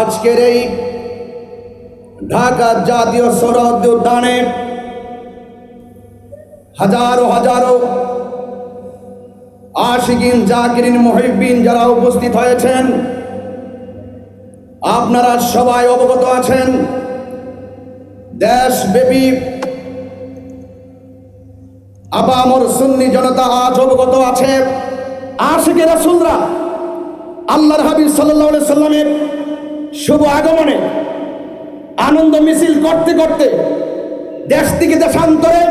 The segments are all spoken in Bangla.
আজকের এই ঢাকা জাতীয় সোহরাওয়ার্দী উদ্যানে হাজারো হাজারো আশিকিন জাকিরিন মুহিব্বিন যারা উপস্থিত হয়েছেন, আপনারা সবাই অবগত আছেন দেশব্যাপী আপামর সুন্নি জনতা আজ অবগত আছে আশিকে রাসূলরা আল্লাহর হাবিব সাল্লাল্লাহু আলাইহি সাল্লামের শুভ আগমনে আনন্দ মিছিল করতে করতে দেশ থেকে দেশান্তরে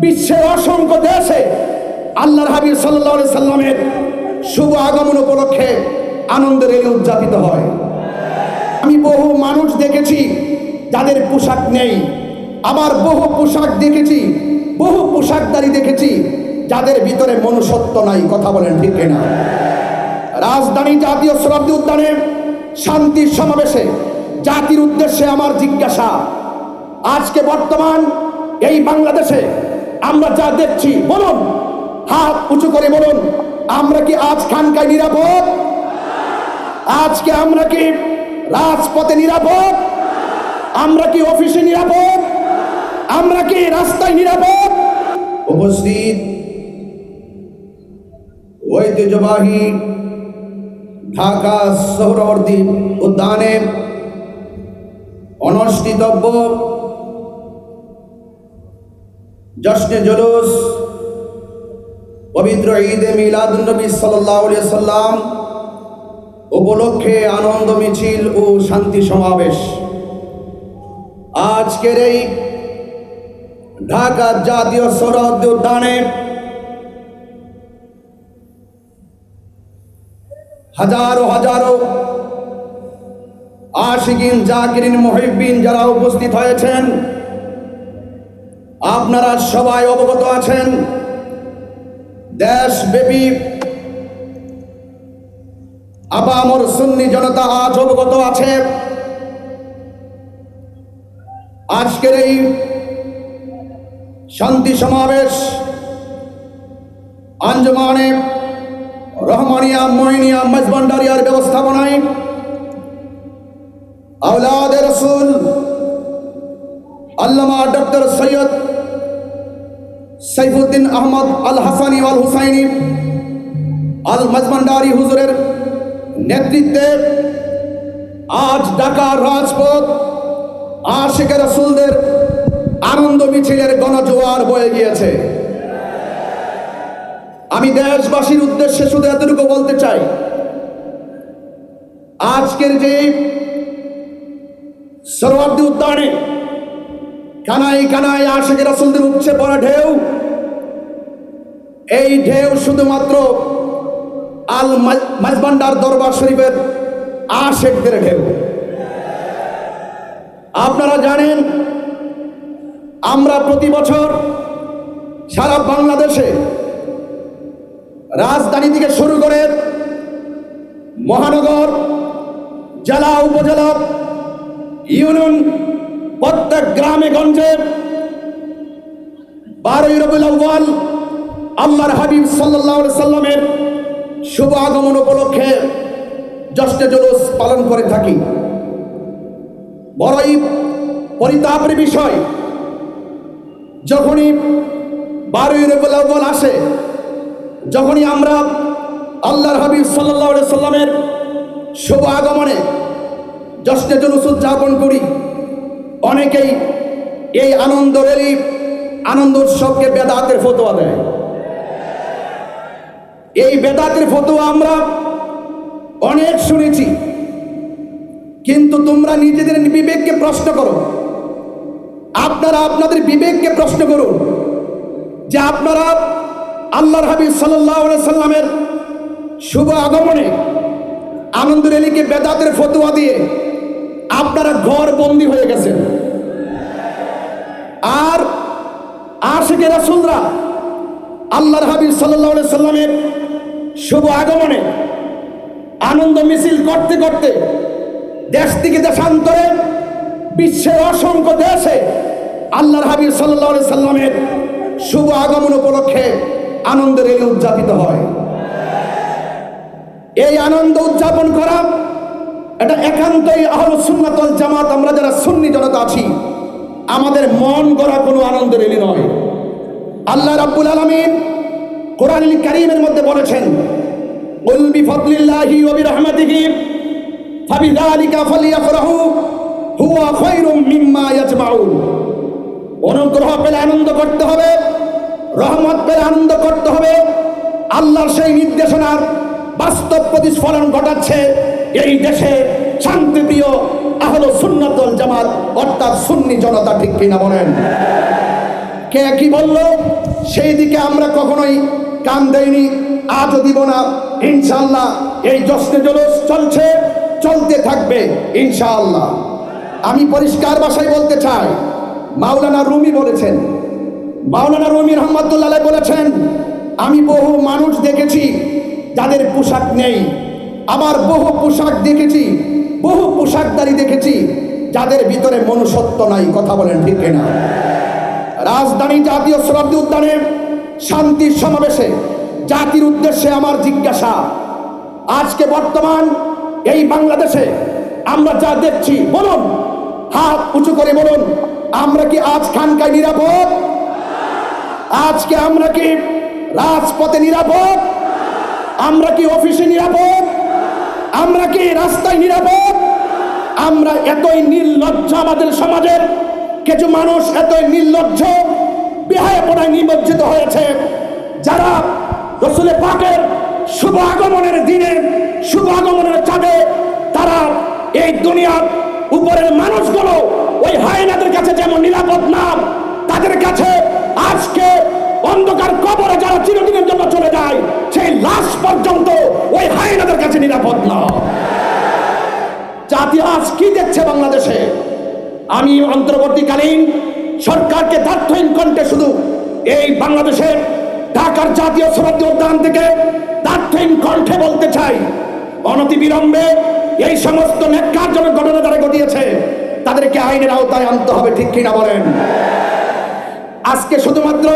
বিশ্বের অসংখ্য দেশে আল্লাহর হাবিব সাল্লাল্লাহু আলাইহি সাল্লামের শুভ আগমন উপলক্ষে আনন্দের র্যালি উদযাপিত হয়। আমি বহু মানুষ দেখেছি যাদের পোশাক নেই, আবার বহু পোশাক দেখেছি, বহু পোশাকধারী দেখেছি যাদের ভিতরে মনুষ্যত্ব নাই। কথা বলেন ঠিক কিনা? রাজধানী জাতীয় সোহরাওয়ার্দী উদ্যানে শান্তির সমাবেশে জাতির উদ্দেশ্যে আমার জিজ্ঞাসা, আজকে বর্তমান এই বাংলাদেশে আমরা যা দেখছি, বলুন, হাত উঁচু করে বলুন, আমরা কি আজ খানকায় নিরাপদ? আজকে আমরা কি রাজপথে নিরাপদ? আমরা কি অফিসে নিরাপদ? আমরা কি রাস্তায় নিরাপদ? উপস্থিত ঐতিহ্যবাহী ঢাকা সোহরাওয়ার্দী উদ্যানে অনুষ্ঠিতব্য জশ্নে জুলুস পবিত্র ঈদে মিলাদুন নবী সাল্লাল্লাহু আলাইহি সাল্লাম উপলক্ষে আনন্দ মিছিল ও শান্তি সমাবেশ আজকের এই ঢাকা জাতীয় সোহরাওয়ার্দী উদ্যানে হাজারো হাজারো আশিকিন জাকিরিন মুহিব্বিন যারা উপস্থিত হয়েছেন, আপনারা সবাই অবগত আছেন দেশব্যাপী আপামর সুন্নি জনতা আজ অবগত আছে আজকের এই শান্তি সমাবেশ আঞ্জুমানে রহমানিয়া মঈনিয়া মেজবান্ডারিয়ার ব্যবস্থাপনায় আওলাদে রাসূল আল্লামা ডক্টর সৈয়দ সাইফুদ্দিন আহমদ আল হাসানি আল হুসাইনি আল মেজবান্ডারি হুজুরের নেতৃত্বে আজ ঢাকার রাজপথ আশিকে রাসূলদের আনন্দ মিছিলের গণজোয়ার বয়ে গিয়েছে। আমি দেশবাসীর উদ্দেশ্যে শুধু এতটুকু বলতে চাই, আজকের যে সোহরাওয়ার্দী উদ্যানে কানায় কানায় আশিকে রাসূলদের উপচে পড়া ঢেউ, এই ঢেউ শুধুমাত্র আল মেজবান্ডার দরবার শরীফের আশিকদের ঢেউ। আপনারা জানেন আমরা প্রতি বছর সারা বাংলাদেশে রাজধানী থেকে শুরু করে মহানগর, জেলা, উপজেলা, ইউনিয়ন, প্রত্যেক গ্রামে গঞ্জে 12ই রবিউল আউয়াল আল্লাহর হাবিব সাল্লাল্লাহু আলাইহি সাল্লামের শুভ আগমন উপলক্ষে জশ্নে জুলুস পালন করে থাকি। বড়ই পরিতাপের বিষয়, যখনই 12ই রবিউল আউয়াল আসে, যখনই আমরা আল্লাহর হাবিব সাল্লাল্লাহু আলাইহি সাল্লামের শুভ আগমনে জশ্নে জুলুস উদযাপন করি, অনেকেই এই আনন্দ র্যালি, আনন্দ উৎসবকে বেদাতের ফতোয়া দেয়। এই বেদাতের ফতোয়া আমরা অনেক শুনেছি, কিন্তু তোমরা নিজেদের বিবেককে প্রশ্ন করো, আপনারা আপনাদের বিবেককে প্রশ্ন করুন যে আপনারা আল্লাহর হাবিব সাল্লাল্লাহু আলাইহি সাল্লামের শুভ আগমনে আনন্দ র্যালিকে বেদাতের ফতোয়া দিয়ে আপনারা ঘর বন্দী হয়ে গেছেন। আর আশিকে রাসূলরা আল্লাহর হাবিব সাল্লাল্লাহু আলাইহি সাল্লামের শুভ আগমনে আনন্দ মিছিল করতে করতে দেশ থেকে দেশান্তরে বিশ্বের অসংখ্য দেশে আল্লাহর হাবিব সাল্লাল্লাহু আলাইহি সাল্লামের শুভ আগমন উপলক্ষে আনন্দের র্যালি উদযাপিত হয়। এই আনন্দ উদযাপন করা এটা একান্তই আহলুস সুন্নাত ওয়াল জামাত, আমরা যারা সুন্নি জনতা আছি, আমাদের মন গড়া কোনো আনন্দ রেলি নয়। আল্লাহ রাব্বুল আলামিন কোরআনুল কারীমের মধ্যে বলেছেন, কুল বিফাদলিল্লাহি ওয়া বিরহমাতিহি ফাবিযালিকা ফালইফরাহু হুয়া খায়রুম মিম্মা ইয়াজমাউন। অনুগ্রহ পেলে আনন্দ করতে হবে, রহমত পেলে আনন্দ করতে হবে। আল্লাহর সেই নির্দেশনার বাস্তব প্রতিফলন ঘটাচ্ছে এই দেশে শান্তিপ্রিয় আহলুস সুন্নাত ওয়াল জামাত অর্থাৎ সুন্নি জনতা। ঠিক কিনা বলেন? কে কি বলল সেই দিকে আমরা কখনোই কান দেইনি, আজও দিব না। ইনশাআল্লাহ এই জশ্নে জুলুস চলছে, চলতে থাকবে ইনশাআল্লাহ। আমি পরিষ্কার ভাষায় বলতে চাই, মাওলানা রুমি বলেছেন, মাওলানা রুমি রহমাতুল্লাহ আলাইহি বলেছেন, আমি বহু মানুষ দেখেছি যাদের পোশাক নেই, আবার বহু পোশাক দেখেছি, বহু পোশাকদারি দেখেছি যাদের ভিতরে মনুষ্যত্ব নাই। কথা বলেন ঠিক কিনা? রাজধানী জাতীয় শরীয়ত উদ্যানে শান্তির সমাবেশে জাতির উদ্দেশ্যে আমার জিজ্ঞাসা, আজকে বর্তমান এই বাংলাদেশে আমরা যা দেখছি, বলুন, হাত উঁচু করে বলুন, আমরা কি আজ খানকায় নিরাপদ? আজকে আমরা কি রাজপথে নিরাপদ? আমরা কি অফিসে নিরাপদ? আমরা কি রাস্তায় নিরাপদ? আমরা এতই নির্লজ্জ, আমাদের সমাজের কিছু মানুষ এতই নির্লজ্জ, বেহায়াপনায় নিমজ্জিত হয়েছে, যারা রাসূল পাকের শুভ আগমনের দিনে, শুভ আগমনের চাঁদে তারা এই দুনিয়ার উপরের মানুষগুলো ওই হায়নাদের কাছে যেমন নিরাপদ না, তাদের কাছে আজকে অন্ধকার কবরে যারা চিরদিনের জন্য চলে যায়, সেই লাশ পর্যন্ত ওই হায়নাদের কাছে নিরাপদ না। জাতি আজ কি দেখছে বাংলাদেশে? আমি অন্তর্বর্তীকালীন সরকারকে দায়িত্বহীন কণ্ঠে শুধু এই বাংলাদেশের ঢাকার জাতীয় শরীয়ত উদ্যান থেকে দায়িত্বহীন কণ্ঠে বলতে চাই, অনতিবিলম্বে এই সমস্ত ন্যাক্কারজনক ঘটনা যারা ঘটিয়েছে তাদেরকে আইনের আওতায় আনতে হবে। ঠিক কিনা বলেন? আজকে শুধুমাত্র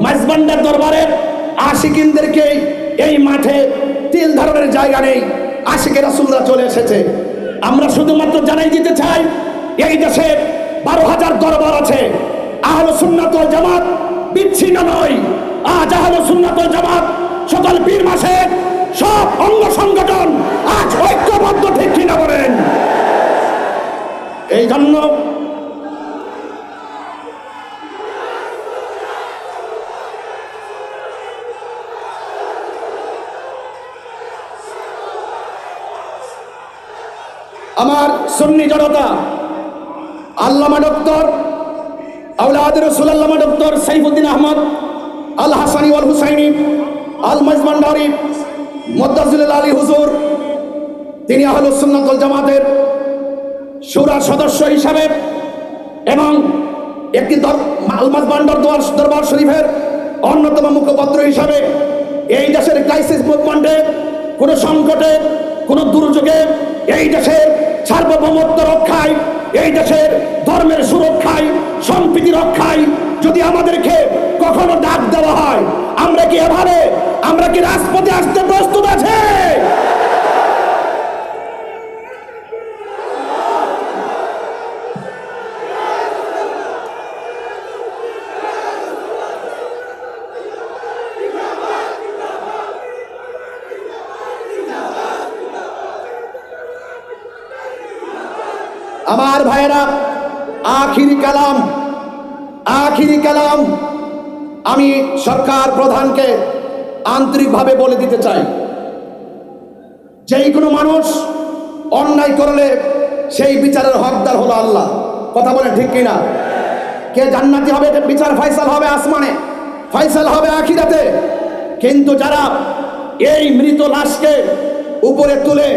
মাইজবান্ডার দরবারের আশিকিনদেরকে এই মাঠে তিল ধারণের জায়গা নেই, আশিকে রাসূলরা চলে এসেছে। আমরা শুধুমাত্র জানাই দিতে চাই, এই দেশে 12,000 দরবার আছে। আহলুস সুন্নাত ওয়াল জামাত বিচ্ছিন্ন নয়। আজ আহলুস সুন্নাত ওয়াল জামাত সকল পীর মাসের সব অঙ্গ সংগঠন আজ ঐক্যবদ্ধ। ঠিক কিনা বলেন? এই জন্য আমার সুন্নি জনতা, আল্লামা ডক্টর আওলাদ রাসূল আল্লামা ডক্টর সাইফুদ্দিন আহমদ আল হাসানি ওয়াল হুসাইনি আল মাইজবান্ডারি মুদ্দাজিল আলী হুজুর, তিনি আহলুস সুন্নাত ওয়াল জামাতের শুরার সদস্য হিসাবে এবং একটি আল মাইজবান্ডার দরবার শরীফের অন্যতম মুখপাত্র হিসাবে এই দেশের ক্রাইসিস মুভমেন্টে, কোনো সংকটে, কোনো দুর্যোগে এই দেশের সার্বভৌমত্ব রক্ষায়, এই দেশের ধর্মের সুরক্ষায়, সম্প্রীতি রক্ষায় যদি আমাদেরকে কখনো ডাক দেওয়া হয়, আমরা কি এভাবে, আমরা কি রাজপথে আসতে প্রস্তুত আছে? আমার ভাইয়েরা, আখিরি কালাম আমি সরকার প্রধানকে আন্তরিকভাবে বলে দিতে চাই, যেই কোনো মানুষ অন্যায় করলে সেই বিচারের হকদার হলো আল্লাহ। কথা বলেন ঠিক কিনা? কে জান্নাতি হবে, বিচার ফয়সাল হবে আসমানে, ফয়সাল হবে আখিরাতে। কিন্তু যারা এই মৃত লাশকে উপরে তুলে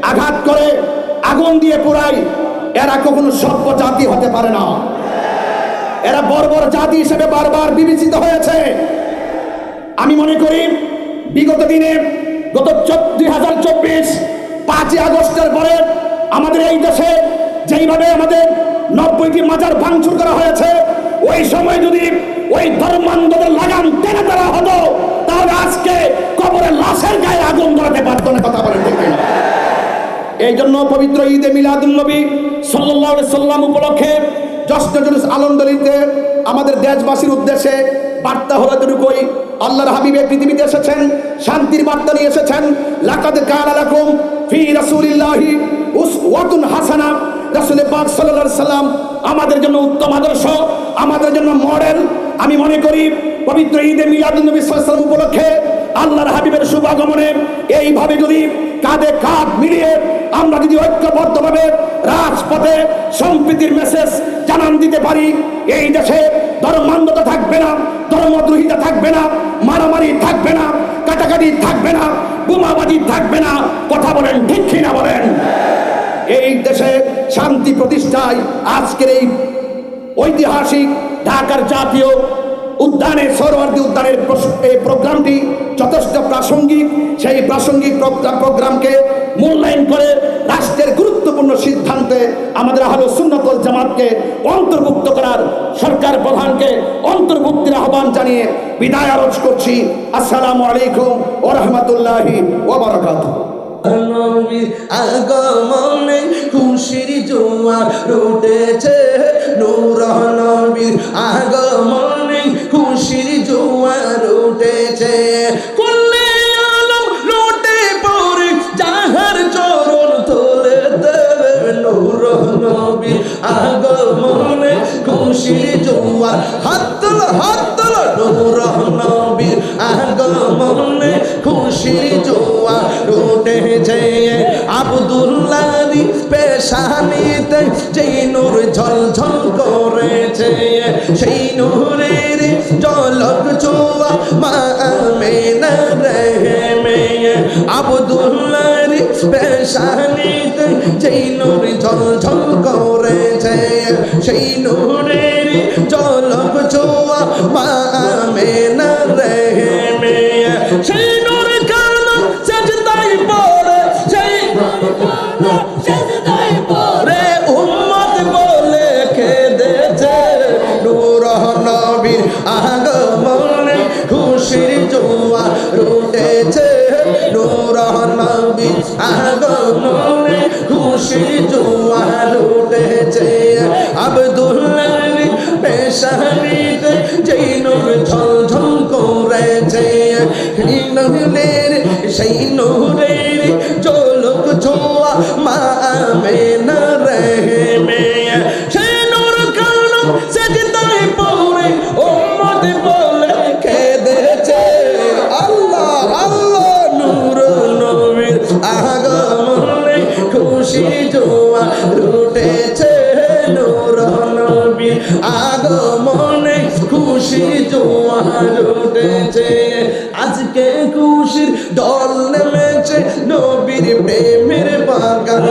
আঘাত করে আগুন দিয়ে পোড়ায়, এরা কখনো সভ্য জাতি হতে পারে না। এরা বর্বর জাতি হিসেবে বারবার বিবেচিত হয়েছে। আমি মনে করি বিগত দিনে, গত 2024 5ই আগস্টের পরে আমাদের এই দেশে যেইভাবে আমাদের 90টি মাজার ভাঙচুর করা হয়েছে, ওই সময় যদি ওই ধর্মান্ধদের লাগাম টেনে দেওয়া হতো, তাহলে আজকে কবরের লাশের গায়ে আগুন ধরাতে পারতো না। কথা বলেন ঠিক কিনা? এই জন্য পবিত্র ঈদে মিলাদুন নবী সাল্লাল্লাহু আলাইহি সাল্লাম উপলক্ষে জশ্ন জুলুস আলমদলিতে আমাদের দেশবাসীর উদ্দেশ্যে বার্তা হলো এতটুকুই, আল্লাহর হাবিব এই পৃথিবীতে এসেছেন, শান্তির বার্তা নিয়ে এসেছেন। লাকাদ কানা লাকুম ফি রাসূলিল্লাহি উসওয়াতুন হাসানা। রাসূল পাক সাল্লাল্লাহু আলাইহি সাল্লাম আমাদের জন্য উত্তম আদর্শ, আমাদের জন্য মডেল। আমি মনে করি পবিত্র ঈদে মিলাদুন নবী সাল্লাল্লাহু আলাইহি সাল্লাম উপলক্ষে আল্লাহর হাবিবের শুভ আগমনে এইভাবে যদি কাঁধে কাঁধ মিলিয়ে আমরা যদি ঐক্যবদ্ধভাবে রাজপথে সম্প্রীতির মেসেজ জানান দিতে পারি, এই দেশে ধর্মান্ধতা থাকবে না, ধর্মদ্রোহিতা থাকবে না, মারামারি থাকবে না, কাটাকাটি থাকবে না, বোমাবাজি থাকবে না। কথা বলেন ঠিক কিনা বলেন? এই দেশে শান্তি প্রতিষ্ঠায় আজকের এই ঐতিহাসিক ঢাকার জাতীয় উদ্যানের সৌরবর্তী উদ্যানের এই প্রোগ্রামটি যথেষ্ট প্রাসঙ্গিক। সেই প্রাসঙ্গিক প্রোগ্রামকে মূল্যায়ন করে রাষ্ট্রের গুরুত্বপূর্ণ সিদ্ধান্তে আমাদের আহলে সুন্নাত ওয়াল জামাতকে অন্তর্ভুক্ত করার সরকার প্রধানকে অন্তর্ভুক্তির আহ্বান জানিয়ে বিদায় আরজ করছি। আসসালামু আলাইকুম ওয়া রাহমাতুল্লাহি ওয়া বারাকাতুহু। নবীর আগমনে খুশির জোয়ার উঠেছে, নূর নবীর আগমনে খুশির জোয়ার উঠেছে। কুল্লে আলম লুটে পড়ে যাহার চরণ তোলে দেবে, নূর নবীর আগমনে খুশির জোয়ার। হাত তোলো হাত তোলো, নূর নবীর আগমনে খুশির জোয়ার উঠেছে। আব্দুল্লাহর পেশানিতে যেই নূর ঝলঝল করেছে, সেই নূরের ঝলক ছোঁয়া মা আমেনার রেহেমে। আব্দুল্লাহর পেশানিতে যেই নূর ঝলঝল করেছে, সেই নূরের ঝলক ছোঁয়া মা আমেনার রেহেমে। সেই নূর কালো সেজদায় পড়ে, সেই সেজদায় পড়ে উম্মত বলে কেঁদেছে। নূর নবীর আগমনে খুশির জোয়ার উঠেছে, নূর নবীর আগমনে খুশির জোয়ার উঠেছে। আব্দুল্লাহর পেশানিতে যেই নূর ঝলঝল করেছে, সেই নূরের ঝলক ছোঁয়া মা আমেনার রেহেমে। সেই নূর কালো সেজদায় পড়ে উম্মত বলে কেঁদেছে। আল্লাহ আল্লাহ, নূর নবীর আগমনে খুশি জোয়ার উঠেছে, নূর নবীর আগমনে খুশি জোয়ার উঠেছে। আজকে খুশির দল নেমেছে নবীর প্রেমের বাগান